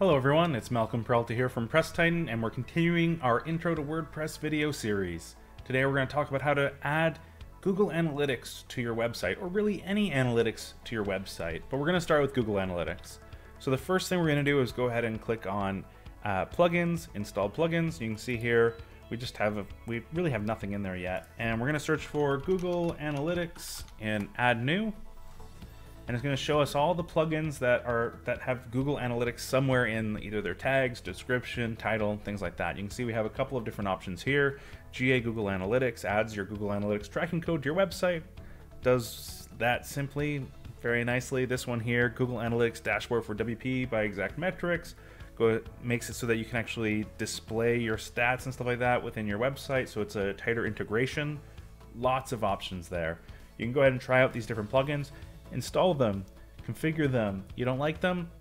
Hello everyone, it's Malcolm Peralta here from Press Titan, and we're continuing our Intro to WordPress video series. Today we're going to talk about how to add Google Analytics to your website, or really any analytics to your website, but we're going to start with Google Analytics. So the first thing we're going to do is go ahead and click on Plugins, Install Plugins. You can see here we really have nothing in there yet, and we're going to search for Google Analytics and add new. And it's going to show us all the plugins that have Google Analytics somewhere in either their tags, description, title, things like that. You can see we have a couple of different options here. GA Google Analytics adds your Google Analytics tracking code to your website. Does that simply, very nicely. This one here, Google Analytics Dashboard for WP by Exact Metrics, makes it so that you can actually display your stats and stuff like that within your website. So it's a tighter integration. Lots of options there. You can go ahead and try out these different plugins. Install them, configure them. You don't like them?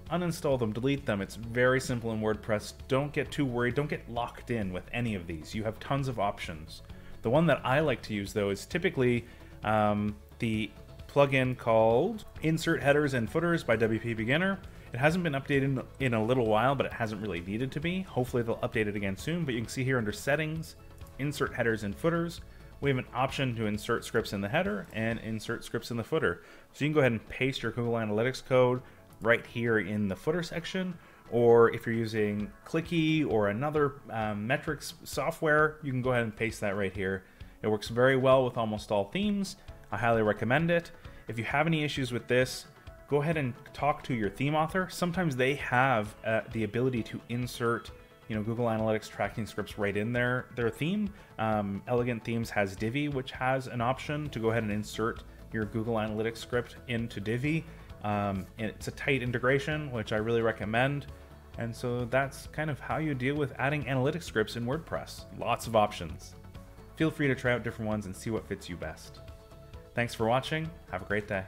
Uninstall them, delete them. It's very simple in WordPress. Don't get too worried. Don't get locked in with any of these. You have tons of options. The one that I like to use, though, is typically the plugin called Insert Headers and Footers by WP Beginner. It hasn't been updated in a little while, but it hasn't really needed to be. Hopefully they'll update it again soon. But you can see here under Settings, Insert Headers and Footers, we have an option to insert scripts in the header and insert scripts in the footer. So you can go ahead and paste your Google Analytics code right here in the footer section, or if you're using Clicky or another metrics software, you can go ahead and paste that right here. It works very well with almost all themes. I highly recommend it. If you have any issues with this, go ahead and talk to your theme author. Sometimes they have the ability to insert Google Analytics tracking scripts right in their theme. Elegant Themes has Divi, which has an option to go ahead and insert your Google Analytics script into Divi. And it's a tight integration, which I really recommend. And so that's kind of how you deal with adding analytics scripts in WordPress. Lots of options. Feel free to try out different ones and see what fits you best. Thanks for watching. Have a great day.